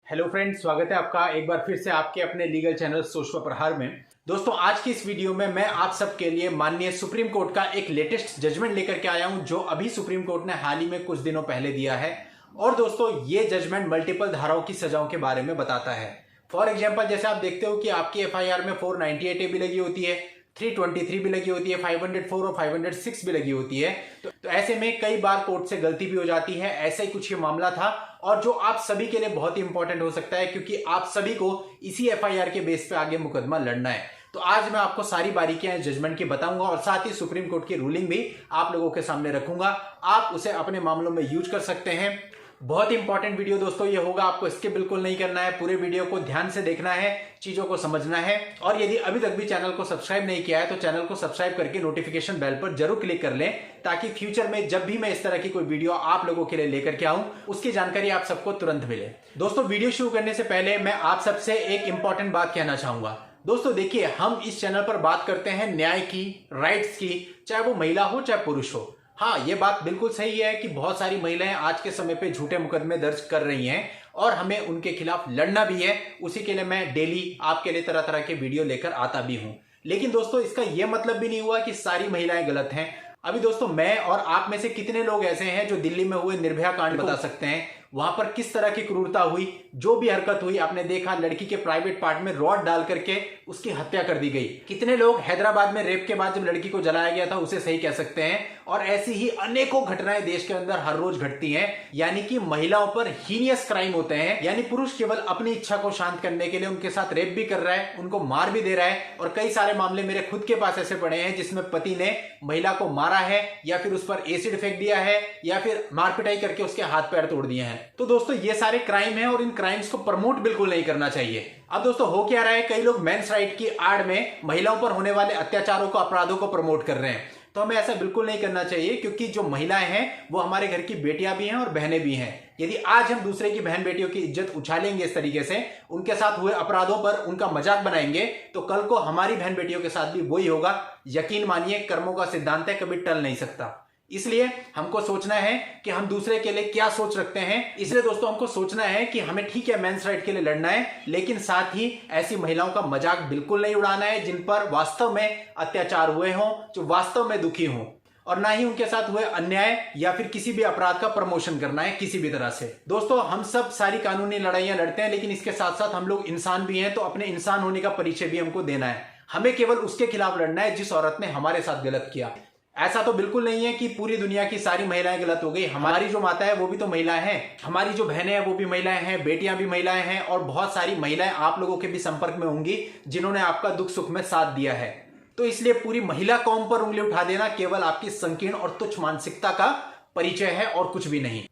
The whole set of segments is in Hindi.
हेलो फ्रेंड्स, स्वागत है आपका एक बार फिर से आपके अपने लीगल चैनल सोच पर प्रहार में। दोस्तों, आज की इस वीडियो में मैं आप सबके लिए माननीय सुप्रीम कोर्ट का एक लेटेस्ट जजमेंट लेकर के आया हूं, जो अभी सुप्रीम कोर्ट ने हाल ही में कुछ दिनों पहले दिया है। और दोस्तों, ये जजमेंट मल्टीपल धाराओं की सजाओं के बारे में बताता है। फॉर एग्जाम्पल, जैसे आप देखते हो कि आपकी एफआईआर में 498A भी लगी होती है, 323 भी लगी होती है, 504 और 506 भी लगी होती है। तो ऐसे में कई बार कोर्ट से गलती भी हो जाती है। ऐसा ही कुछ ये मामला था, और जो आप सभी के लिए बहुत ही इंपॉर्टेंट हो सकता है, क्योंकि आप सभी को इसी एफआईआर के बेस पे आगे मुकदमा लड़ना है। तो आज मैं आपको सारी बारीकियां जजमेंट की बताऊंगा और साथ ही सुप्रीम कोर्ट की रूलिंग भी आप लोगों के सामने रखूंगा। आप उसे अपने मामलों में यूज कर सकते हैं। बहुत ही इंपॉर्टेंट वीडियो दोस्तों ये होगा, आपको स्किप बिल्कुल नहीं करना है, पूरे वीडियो को ध्यान से देखना है, चीजों को समझना है। और यदि अभी तक भी चैनल को सब्सक्राइब नहीं किया है तो चैनल को सब्सक्राइब करके नोटिफिकेशन बेल पर जरूर क्लिक कर लें, ताकि फ्यूचर में जब भी मैं इस तरह की कोई वीडियो आप लोगों के लिए लेकर के आऊं, उसकी जानकारी आप सबको तुरंत मिले। दोस्तों, वीडियो शुरू करने से पहले मैं आप सबसे एक इंपॉर्टेंट बात कहना चाहूंगा। दोस्तों देखिए, हम इस चैनल पर बात करते हैं न्याय की, राइट्स की, चाहे वो महिला हो चाहे पुरुष हो। हाँ, ये बात बिल्कुल सही है कि बहुत सारी महिलाएं आज के समय पे झूठे मुकदमे दर्ज कर रही हैं और हमें उनके खिलाफ लड़ना भी है। उसी के लिए मैं डेली आपके लिए तरह तरह के वीडियो लेकर आता भी हूं। लेकिन दोस्तों, इसका यह मतलब भी नहीं हुआ कि सारी महिलाएं गलत हैं। अभी दोस्तों, मैं और आप में से कितने लोग ऐसे हैं जो दिल्ली में हुए निर्भया कांड बता सकते हैं? वहां पर किस तरह की क्रूरता हुई, जो भी हरकत हुई, आपने देखा, लड़की के प्राइवेट पार्ट में रॉड डाल करके उसकी हत्या कर दी गई। कितने लोग हैदराबाद में रेप के बाद जब लड़की को जलाया गया था उसे सही कह सकते हैं। और ऐसी ही अनेकों घटनाएं देश के अंदर हर रोज घटती हैं। यानी कि महिलाओं पर हीनियस क्राइम होते हैं। यानी पुरुष केवल अपनी इच्छा को शांत करने के लिए उनके साथ रेप भी कर रहा है, उनको मार भी दे रहा है। और कई सारे मामले मेरे खुद के पास ऐसे पड़े हैं जिसमें पति ने महिला को मारा है, या फिर उस पर एसिड फेंक दिया है, या फिर मारपिटाई करके उसके हाथ पैर तोड़ दिए हैं। तो दोस्तों, ये सारे क्राइम हैं और इन क्राइम्स को प्रमोट बिल्कुल नहीं करना चाहिए। अब दोस्तों, हो क्या रहा है, कई लोग मेंस राइट की आड़ में महिलाओं पर होने वाले अत्याचारों को, अपराधों को प्रमोट कर रहे हैं। तो हमें ऐसा बिल्कुल नहीं करना चाहिए, क्योंकि जो महिलाएं हैं वो हमारे घर की बेटियां भी हैं और बहनें भी हैं। यदि आज हम दूसरे की बहन बेटियों की इज्जत उछालेंगे इस तरीके से, उनके साथ हुए अपराधों पर उनका मजाक बनाएंगे, तो कल को हमारी बहन बेटियों के साथ भी वही होगा। यकीन मानिए, कर्मों का सिद्धांत है, कभी टल नहीं सकता। इसलिए हमको सोचना है कि हम दूसरे के लिए क्या सोच रखते हैं। इसलिए दोस्तों, हमको सोचना है कि हमें ठीक है मेंस राइट के लिए लड़ना है, लेकिन साथ ही ऐसी महिलाओं का मजाक बिल्कुल नहीं उड़ाना है जिन पर वास्तव में अत्याचार हुए हों, जो वास्तव में दुखी हों। और ना ही उनके साथ हुए अन्याय या फिर किसी भी अपराध का प्रमोशन करना है किसी भी तरह से। दोस्तों, हम सब सारी कानूनी लड़ाइयां लड़ते हैं, लेकिन इसके साथ साथ हम लोग इंसान भी हैं, तो अपने इंसान होने का परिचय भी हमको देना है। हमें केवल उसके खिलाफ लड़ना है जिस औरत ने हमारे साथ गलत किया। ऐसा तो बिल्कुल नहीं है कि पूरी दुनिया की सारी महिलाएं गलत हो गई। हमारी जो माता है वो भी तो महिलाएं हैं, हमारी जो बहनें हैं वो भी महिलाएं हैं, बेटियां भी महिलाएं हैं, और बहुत सारी महिलाएं आप लोगों के भी संपर्क में होंगी जिन्होंने आपका दुख सुख में साथ दिया है। तो इसलिए पूरी महिला कौम पर उंगली उठा देना केवल आपकी संकीर्ण और तुच्छ मानसिकता का परिचय है और कुछ भी नहीं।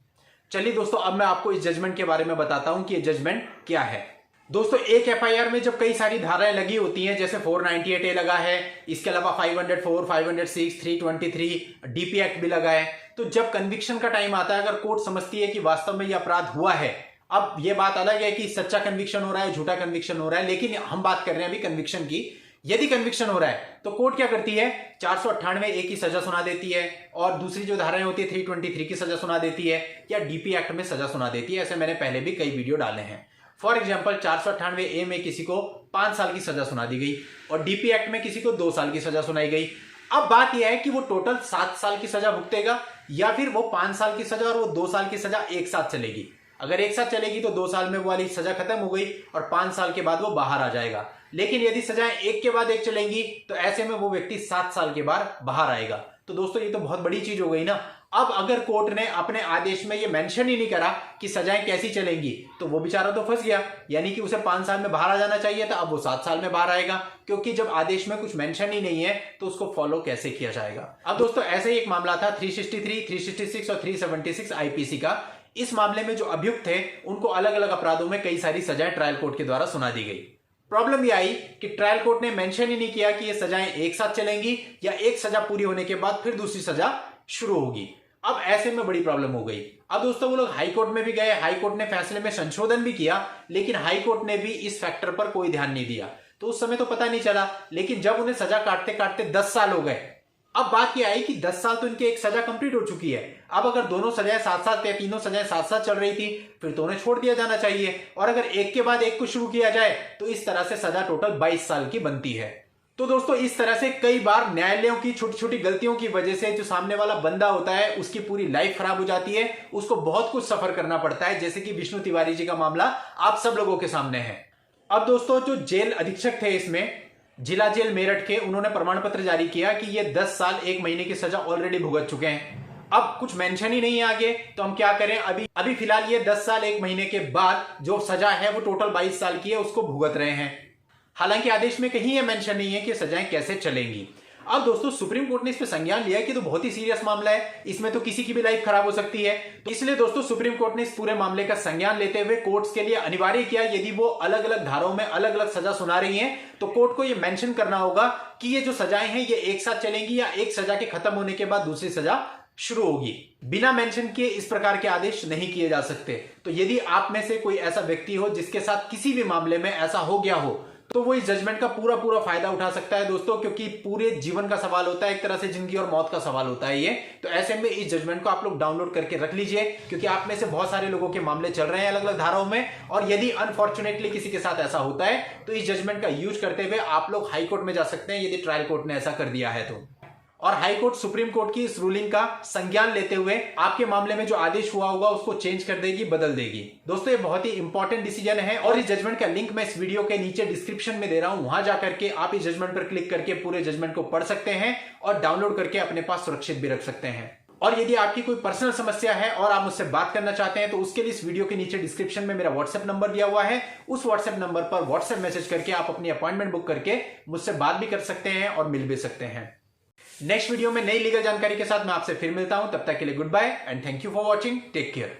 चलिए दोस्तों, अब मैं आपको इस जजमेंट के बारे में बताता हूं कि यह जजमेंट क्या है। दोस्तों, एक एफआईआर में जब कई सारी धाराएं लगी होती हैं, जैसे 498A लगा है, इसके अलावा 504, 506, 323 डीपी एक्ट भी लगा है, तो जब कन्विक्शन का टाइम आता है, अगर कोर्ट समझती है कि वास्तव में यह अपराध हुआ है, अब यह बात अलग है कि सच्चा कन्विक्शन हो रहा है, झूठा कन्विक्शन हो रहा है, लेकिन हम बात कर रहे हैं अभी कन्विक्शन की। यदि कन्विक्शन हो रहा है तो कोर्ट क्या करती है, 498A की सजा सुना देती है, और दूसरी जो धाराएं होती है 323 की सजा सुना देती है, या डीपी एक्ट में सजा सुना देती है। ऐसे मैंने पहले भी कई वीडियो डाले हैं। फॉर एग्जाम्पल, 498A में किसी को 5 साल की सजा सुना दी गई और डीपी एक्ट में किसी को 2 साल की सजा सुनाई गई। अब बात यह है कि वो टोटल 7 साल की सजा भुगतेगा, या फिर वो 5 साल की सजा और वो 2 साल की सजा एक साथ चलेगी। अगर एक साथ चलेगी तो 2 साल में वो वाली सजा खत्म हो गई और 5 साल के बाद वो बाहर आ जाएगा। लेकिन यदि सजाएं एक के बाद एक चलेंगी तो ऐसे में वो व्यक्ति 7 साल के बाद बाहर आएगा। तो दोस्तों, ये तो बहुत बड़ी चीज हो गई ना। अब अगर कोर्ट ने अपने आदेश में ये मेंशन ही नहीं करा कि सजाएं कैसी चलेंगी, तो वो बेचारा तो फंस गया। यानी कि उसे 5 साल में बाहर आ जाना चाहिए था, अब वो 7 साल में बाहर आएगा, क्योंकि जब आदेश में कुछ मेंशन ही नहीं है तो उसको फॉलो कैसे किया जाएगा। अब दोस्तों, ऐसे ही एक मामला था 363, 366 और 376 आईपीसी का। इस मामले में जो अभियुक्त थे उनको अलग अलग अपराधों में कई सारी सजाएं ट्रायल कोर्ट के द्वारा सुना दी गई। प्रॉब्लम यह आई कि ट्रायल कोर्ट ने मेंशन ही नहीं किया कि ये सजाएं एक साथ चलेंगी या एक सजा पूरी होने के बाद फिर दूसरी सजा शुरू होगी। अब ऐसे में बड़ी प्रॉब्लम हो गई। अब दोस्तों, वो लोग हाई कोर्ट में भी गए, हाई कोर्ट ने फैसले में संशोधन भी किया, लेकिन हाई कोर्ट ने भी इस फैक्टर पर कोई ध्यान नहीं दिया। तो उस समय तो पता नहीं चला, लेकिन जब उन्हें सजा काटते काटते 10 साल हो गए, अब बात यह आई कि 10 साल तो इनके एक सजा कंप्लीट हो चुकी है। अब अगर दोनों सजाएं साथ साथ या तीनों सजाएं साथ साथ चल रही थी फिर तो उन्हें छोड़ दिया जाना चाहिए, और अगर एक के बाद एक को शुरू किया जाए तो इस तरह से सजा टोटल 22 साल की बनती है। तो दोस्तों इस तरह से कई बार न्यायालयों की छोटी छोटी गलतियों की वजह से जो सामने वाला बंदा होता है उसकी पूरी लाइफ खराब हो जाती है, उसको बहुत कुछ सफर करना पड़ता है, जैसे कि विष्णु तिवारी जी का मामला आप सब लोगों के सामने है। अब दोस्तों जो जेल अधीक्षक थे इसमें जिला जेल मेरठ के, उन्होंने प्रमाण पत्र जारी किया कि ये 10 साल 1 महीने की सजा ऑलरेडी भुगत चुके हैं। अब कुछ मेंशन ही नहीं है आगे, तो हम क्या करें, अभी फिलहाल ये 10 साल 1 महीने के बाद जो सजा है वो टोटल 22 साल की है, उसको भुगत रहे हैं। हालांकि आदेश में कहीं यह मेंशन नहीं है कि सजाएं कैसे चलेंगी। अब दोस्तों सुप्रीम कोर्ट ने इस पे संज्ञान लिया कि तो बहुत ही सीरियस मामला है, इसमें तो किसी की भी लाइफ खराब हो सकती है। तो इसलिए दोस्तों सुप्रीम कोर्ट ने इस पूरे मामले का संज्ञान लेते हुए कोर्ट्स के लिए अनिवार्य किया, यदि वो अलग अलग धाराओं में अलग अलग सजा सुना रही हैं तो कोर्ट को ये मेंशन करना होगा कि ये जो सजाएं हैं ये एक साथ चलेंगी या एक सजा के खत्म होने के बाद दूसरी सजा शुरू होगी। बिना मेंशन किए इस प्रकार के आदेश नहीं किए जा सकते। तो यदि आप में से कोई ऐसा व्यक्ति हो जिसके साथ किसी भी मामले में ऐसा हो गया हो तो वो इस जजमेंट का पूरा फायदा उठा सकता है दोस्तों, क्योंकि पूरे जीवन का सवाल होता है, एक तरह से जिंदगी और मौत का सवाल होता है ये। तो ऐसे में इस जजमेंट को आप लोग डाउनलोड करके रख लीजिए, क्योंकि आप में से बहुत सारे लोगों के मामले चल रहे हैं अलग अलग धाराओं में, और यदि अनफॉर्चुनेटली किसी के साथ ऐसा होता है तो इस जजमेंट का यूज करते हुए आप लोग हाई कोर्ट में जा सकते हैं यदि ट्रायल कोर्ट ने ऐसा कर दिया है तो। और हाई कोर्ट सुप्रीम कोर्ट की इस रूलिंग का संज्ञान लेते हुए आपके मामले में जो आदेश हुआ होगा उसको चेंज कर देगी, बदल देगी। दोस्तों ये बहुत ही इंपॉर्टेंट डिसीजन है, और इस जजमेंट का लिंक मैं इस वीडियो के नीचे डिस्क्रिप्शन में दे रहा हूं, वहां जाकर के आप इस जजमेंट पर क्लिक करके पूरे जजमेंट को पढ़ सकते हैं और डाउनलोड करके अपने पास सुरक्षित भी रख सकते हैं। और यदि आपकी कोई पर्सनल समस्या है और आप मुझसे बात करना चाहते हैं तो उसके लिए इस वीडियो के नीचे डिस्क्रिप्शन में मेरा व्हाट्सएप नंबर दिया हुआ है, उस व्हाट्सएप नंबर पर व्हाट्सएप मैसेज करके आप अपनी अपॉइंटमेंट बुक करके मुझसे बात भी कर सकते हैं और मिल भी सकते हैं। नेक्स्ट वीडियो में नई लीगल जानकारी के साथ मैं आपसे फिर मिलता हूं, तब तक के लिए goodbye and thank you for watching, take care.